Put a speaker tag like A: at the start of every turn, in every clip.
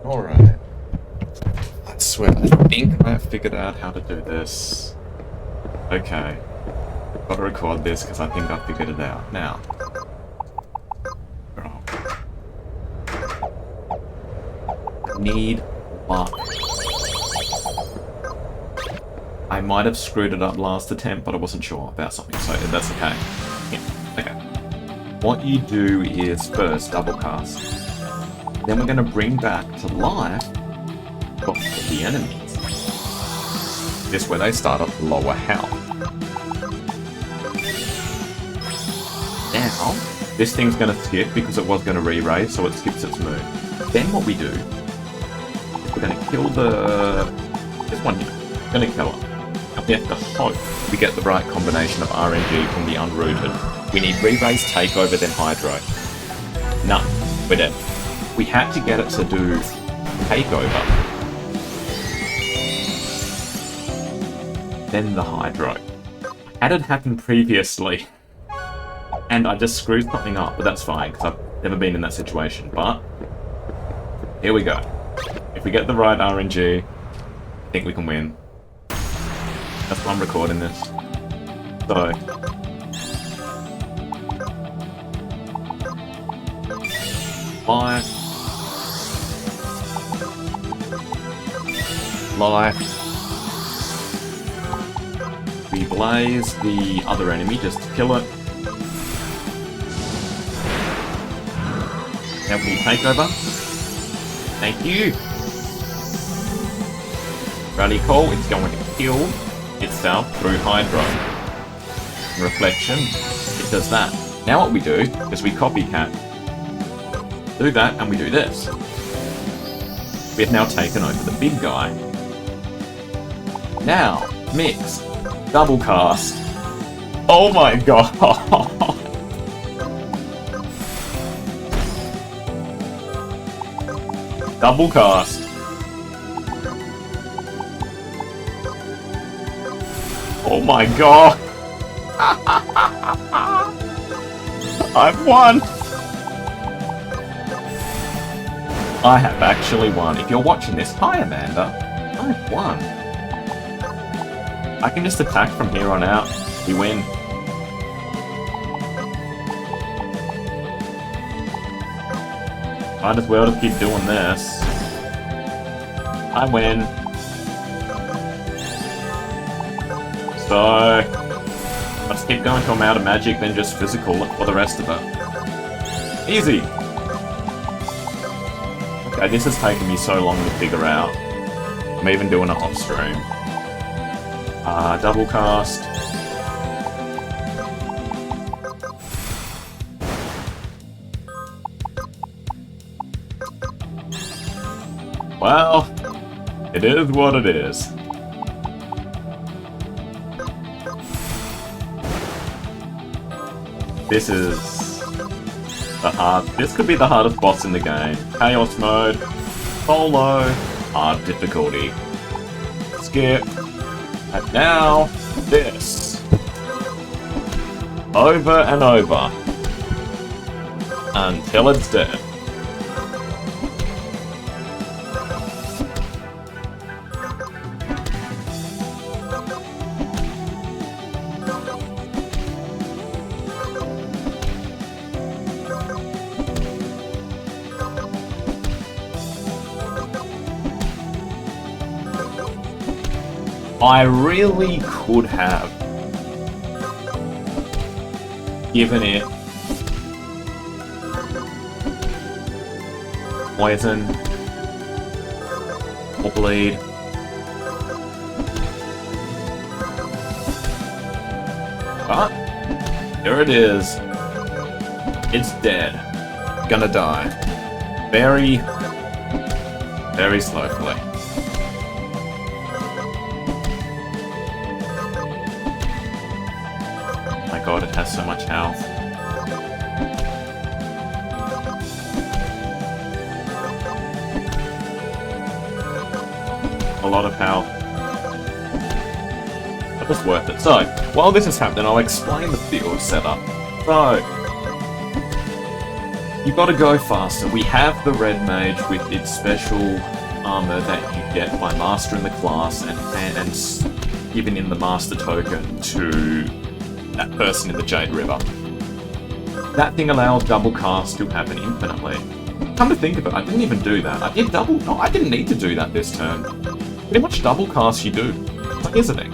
A: Alright. I swear, I think I have figured out how to do this. Okay. Gotta record this because I think I figured it out. Now. Need luck. I might have screwed it up last attempt, but I wasn't sure about something, so that's okay. Yeah, okay. What you do is first double cast. Then we're going to bring back to life the enemies. This is where they start at lower health. Now, this thing's going to skip because it was going to re-raise, so it skips its move. Then what we do is we're going to kill this one here. We're going to kill it. And we have to hope we get the right combination of RNG from the Unrooted. We need re-raise, takeover, then hydro. No, we're dead. We had to get it to do takeover. Then the hydro. Had it happened previously, and I just screwed something up, but that's fine, because I've never been in that situation. But, here we go. If we get the right RNG, I think we can win. That's why I'm recording this. So... Life. We blaze the other enemy just to kill it. Now we take over. Thank you. Rally call, it's going to kill itself through Hydro. Reflection, it does that. Now what we do is we copycat. Do that and we do this. We have now taken over the big guy. Now, mix, double cast. Oh my god! Double cast. Oh my god! I've won! I have actually won. If you're watching this, hi Amanda. I've won. I can just attack from here on out. We win. Might as well just keep doing this. I win. So, let's keep going till I'm out of magic, then just physical for the rest of it. Easy! Okay, this has taken me so long to figure out. I'm even doing it off stream. Double cast. Well, it is what it is. This is this could be the hardest boss in the game. Chaos mode, solo, hard difficulty. Skip. And now, this. Over and over. Until it's dead. I really could have given it poison or bleed. But here it is. It's dead. Gonna die. Very, very slowly. God, it has so much health. A lot of health. But it's worth it. So, while this is happening, I'll explain the field setup. So, You gotta go faster. We have the Red Mage with its special armor that you get by mastering the class and giving in the master token to that person in the Jade River. That thing allows double cast to happen infinitely. Come to think of it, I didn't even do that. I didn't need to do that this turn. Pretty much double cast you do. But here's the thing.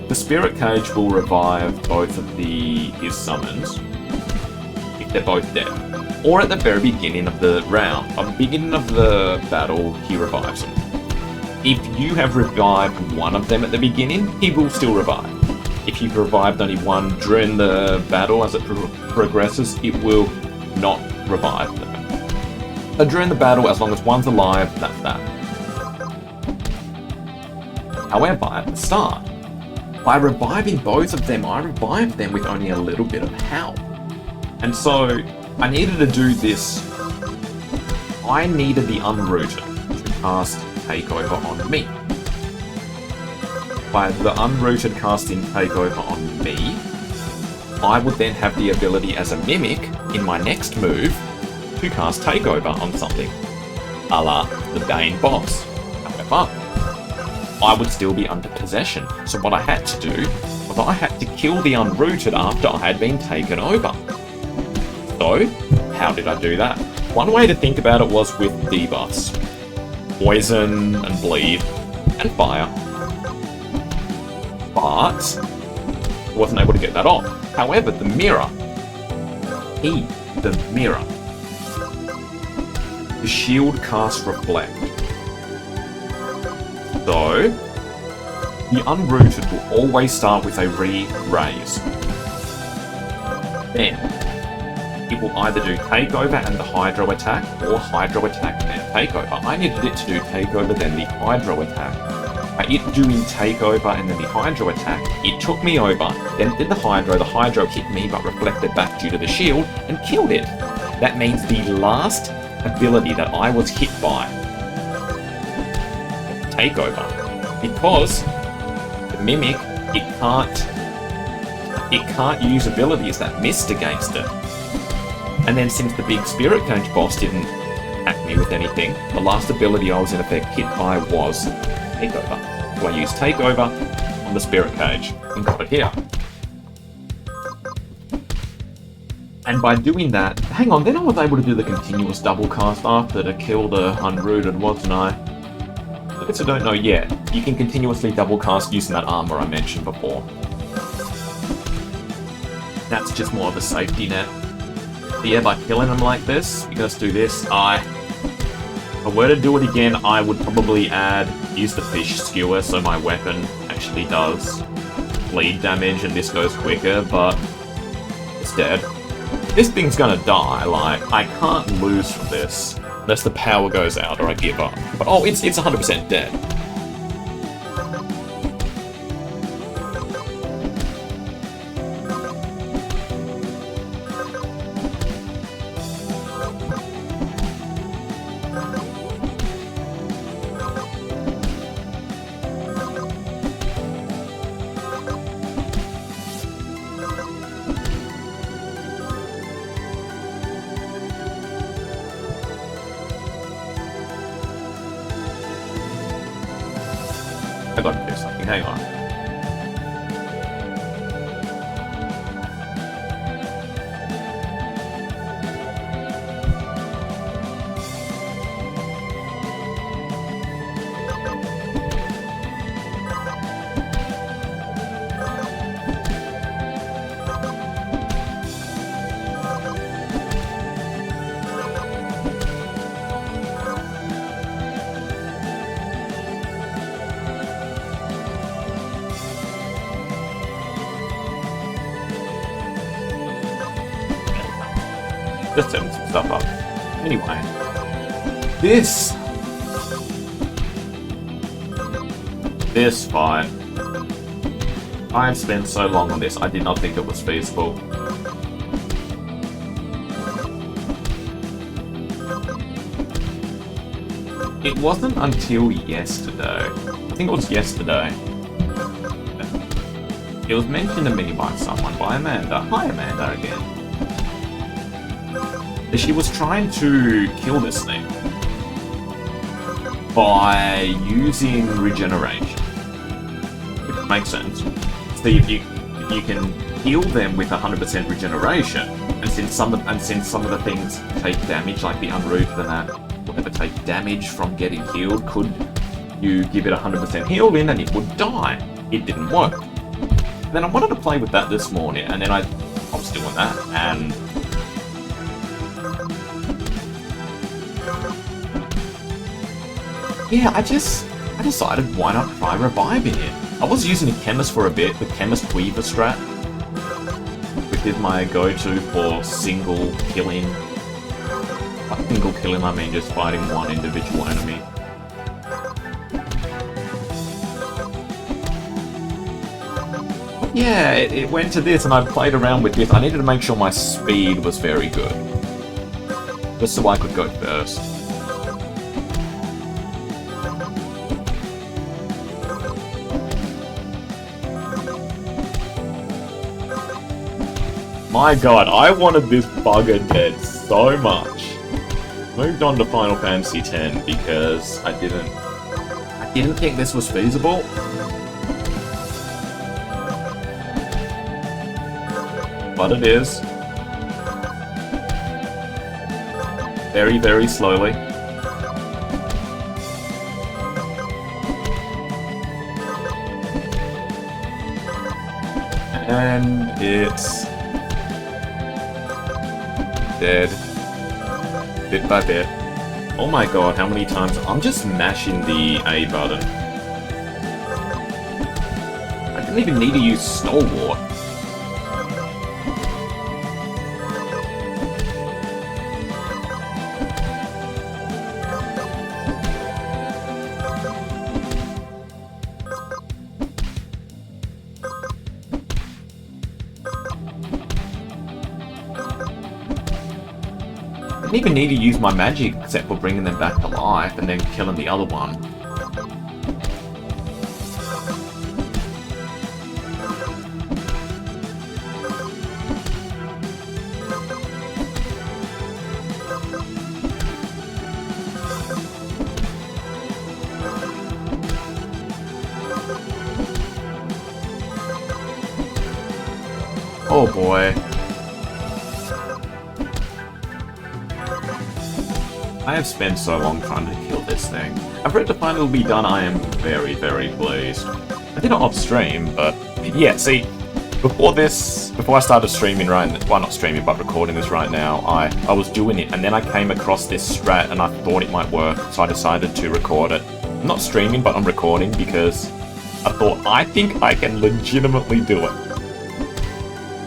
A: The Spirit Cage will revive both of his summons if they're both dead. Or at the very beginning of the round. At the beginning of the battle, he revives them. If you have revived one of them at the beginning, he will still revive. If you've revived only one during the battle as it progresses, it will not revive them. But during the battle, as long as one's alive, that's that. However, at the start, by reviving both of them, I revived them with only a little bit of help. And so, I needed to do this. I needed the Unrooted to cast Takeover on me. By the Unrooted casting Takeover on me, I would then have the ability as a Mimic in my next move to cast Takeover on something, a la the Bane boss. However, I would still be under possession, so what I had to do was I had to kill the Unrooted after I had been taken over. So, how did I do that? One way to think about it was with debuffs. Poison and bleed and fire. But I wasn't able to get that off. However, the mirror. The mirror. The shield casts Reflect. So, the Unrooted will always start with a re-raise. Then, it will either do Takeover and the Hydro attack, or Hydro attack and Takeover. I needed it to do Takeover then the Hydro attack. By it doing Takeover and then the Hydro attack, it took me over, then did the Hydro hit me but reflected back due to the shield, and killed it. That means the last ability that I was hit by, Takeover. Because the Mimic, it can't use abilities that missed against it. And then since the big Spirit Cage boss didn't attack me with anything, the last ability I was in effect hit by was Takeover. So I used Takeover on the Spirit Cage and got it here. And by doing that, hang on, then I was able to do the continuous double cast after to kill the Unrooted, wasn't I? For those who don't know yet, you can continuously double cast using that armor I mentioned before. That's just more of a safety net. But yeah, by killing them like this, you guys do this, if I were to do it again, I would probably use the fish skewer so my weapon actually does bleed damage and this goes quicker, but it's dead. This thing's gonna die, like, I can't lose from this unless the power goes out or I give up. But oh, it's 100% dead. I gotta do something, hang on. Just setting some stuff up. Anyway, this fight, I've spent so long on this, I did not think it was feasible. It wasn't until yesterday, I think it was yesterday, it was mentioned to me by someone, by Amanda. Hi Amanda again. She was trying to kill this thing by using regeneration, which makes sense. See, if you can heal them with 100% regeneration, and since some of the things take damage, like the unrooted and that, whatever, take damage from getting healed, could you give it 100% heal in and it would die? It didn't work. Then I wanted to play with that this morning, and then I was doing that, and yeah, I decided why not try reviving it. I was using a Chemist for a bit, the Chemist Weaver strat, which is my go-to for single killing. By single killing, I mean just fighting one individual enemy. Yeah, it went to this, and I played around with this. I needed to make sure my speed was very good, just so I could go first. My god, I wanted this bugger dead so much. Moved on to Final Fantasy X because I didn't think this was feasible. But it is. Very, very slowly. And it's dead. Bit by bit. Oh my god, how many times? I'm just mashing the A button. I didn't even need to use Stalwart. I didn't even need to use my magic except for bringing them back to life and then killing the other one. Oh boy. I have spent so long trying to kill this thing. I've read to find it'll be done. I am very, very pleased. I did it off stream, but yeah, see, before I started streaming well, not streaming, but recording this right now, I was doing it, and then I came across this strat, and I thought it might work, so I decided to record it. I'm not streaming, but I'm recording, because I thought, I think I can legitimately do it.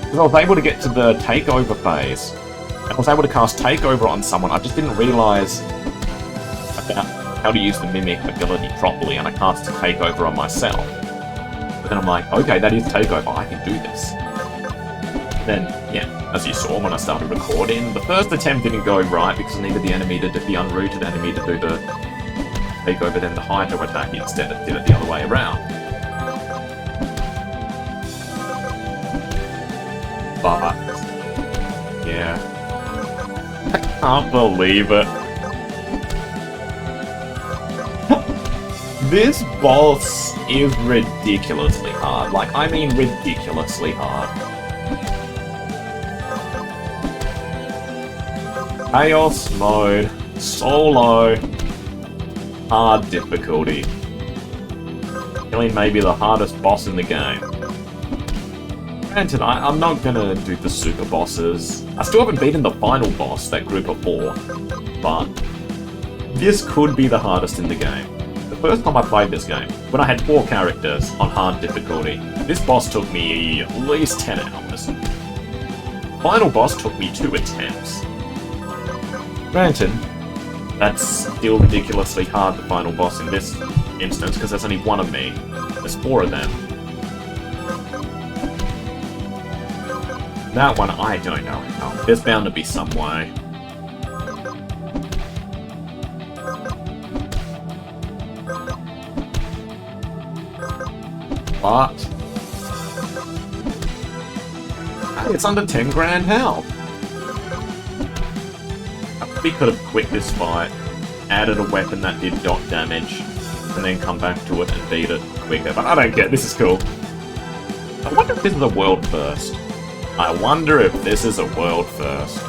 A: Because I was able to get to the takeover phase. I was able to cast Takeover on someone. I just didn't realise about how to use the Mimic ability properly, and I cast Takeover on myself. But then I'm like, okay, that is Takeover, I can do this. Then, yeah, as you saw when I started recording, the first attempt didn't go right because I needed the enemy to the unrooted enemy to do the Takeover, then the Hydro attack. Instead, it did it the other way around. But, yeah. I can't believe it. This boss is ridiculously hard. Like, I mean ridiculously hard. Chaos mode, solo, hard difficulty. Killing maybe the hardest boss in the game. Granted, I'm not gonna do the super bosses. I still haven't beaten the final boss, that group of 4. But this could be the hardest in the game. The first time I played this game, when I had 4 characters on hard difficulty, this boss took me at least 10 hours. Final boss took me 2 attempts. Granted, that's still ridiculously hard, the final boss in this instance, because there's only 1 of me. There's 4 of them. That one, I don't know how. There's bound to be some way. But hey, it's under 10 grand health. We could have quit this fight, added a weapon that did dot damage, and then come back to it and beat it quicker. But I don't care, this is cool. I wonder if this is a world first. I wonder if this is a world first.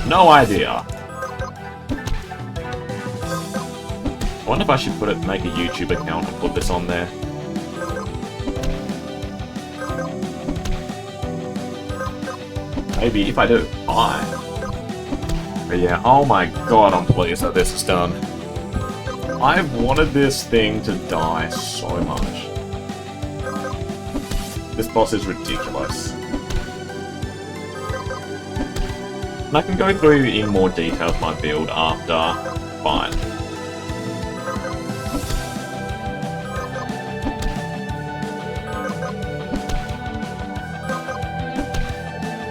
A: No idea. I wonder if I should make a YouTube account and put this on there. Maybe if I do. But yeah, oh my god, I'm pleased that this is done. I've wanted this thing to die so much. This boss is ridiculous. And I can go through in more detail my build after fight.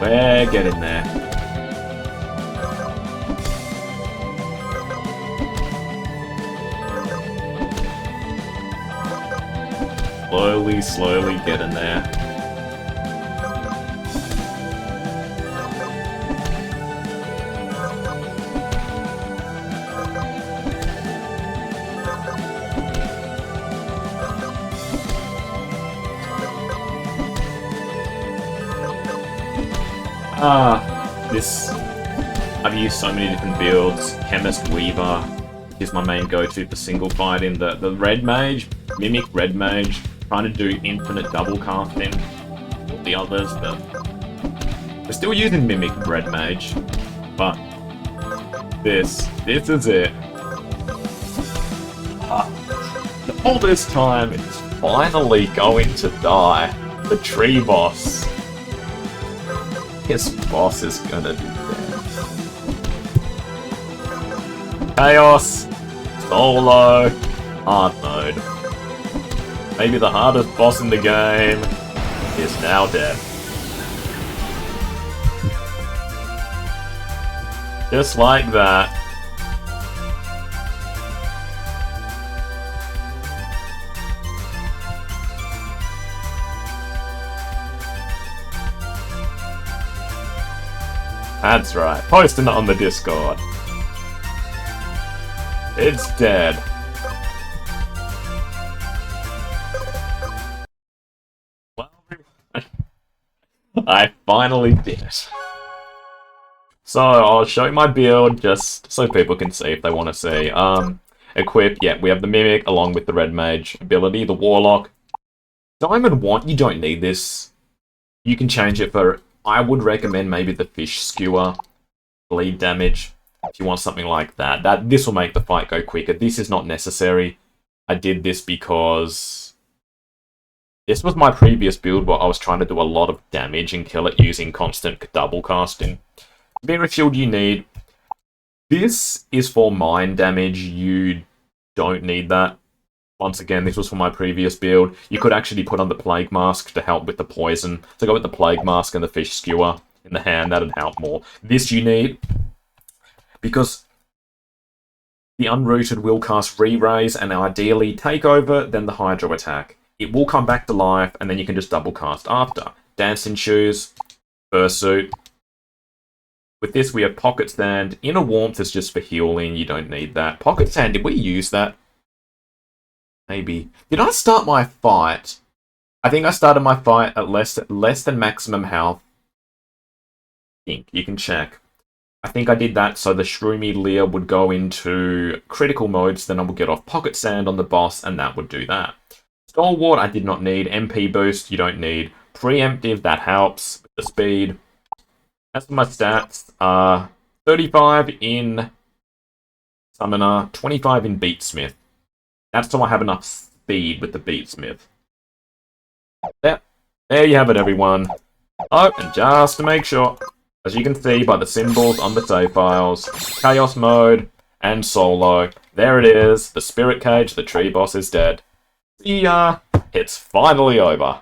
A: We're getting there. Slowly getting there. I've used so many different builds. Chemist Weaver is my main go-to for single fighting. The Red Mage, Mimic Red Mage, trying to do infinite double casting. All the others, but we're still using Mimic Red Mage. But this is it. All this time, it's finally going to die. The tree boss. This boss is gonna be dead. Chaos, solo, hard mode. Maybe the hardest boss in the game is now dead. Just like that. That's right, posting it on the Discord. It's dead. Well, I finally did it. So, I'll show you my build, just so people can see if they want to see. Equip, yeah, we have the Mimic, along with the Red Mage ability, the Warlock. Diamond Want, you don't need this. You can change it for, I would recommend maybe the Fish Skewer, bleed damage, if you want something like that. This will make the fight go quicker. This is not necessary. I did this because this was my previous build where I was trying to do a lot of damage and kill it using constant double casting. Mirror Shield you need. This is for mine damage. You don't need that. Once again, this was for my previous build. You could actually put on the Plague Mask to help with the poison. So go with the Plague Mask and the Fish Skewer in the hand. That'd help more. This you need because the Unrooted will cast Re-Raise and ideally take over, then the Hydro attack. It will come back to life, and then you can just double cast after. Dancing Shoes, Fursuit. With this, we have Pocket Stand. Inner Warmth is just for healing. You don't need that. Pocket Stand, did we use that? Maybe. Did I start my fight? I think I started my fight at less than maximum health. I think. You can check. I think I did that so the Shroomy Leer would go into critical modes, then I would get off Pocket Sand on the boss, and that would do that. Stalwart, I did not need. MP Boost, you don't need. Preemptive, that helps with the speed. As for my stats, 35 in Summoner, 25 in Beatsmith. That's so I have enough speed with the Beatsmith. There you have it, everyone. Oh, and just to make sure, as you can see by the symbols on the save files, Chaos Mode and Solo, there it is, the Spirit Cage, the tree boss is dead. See ya! It's finally over.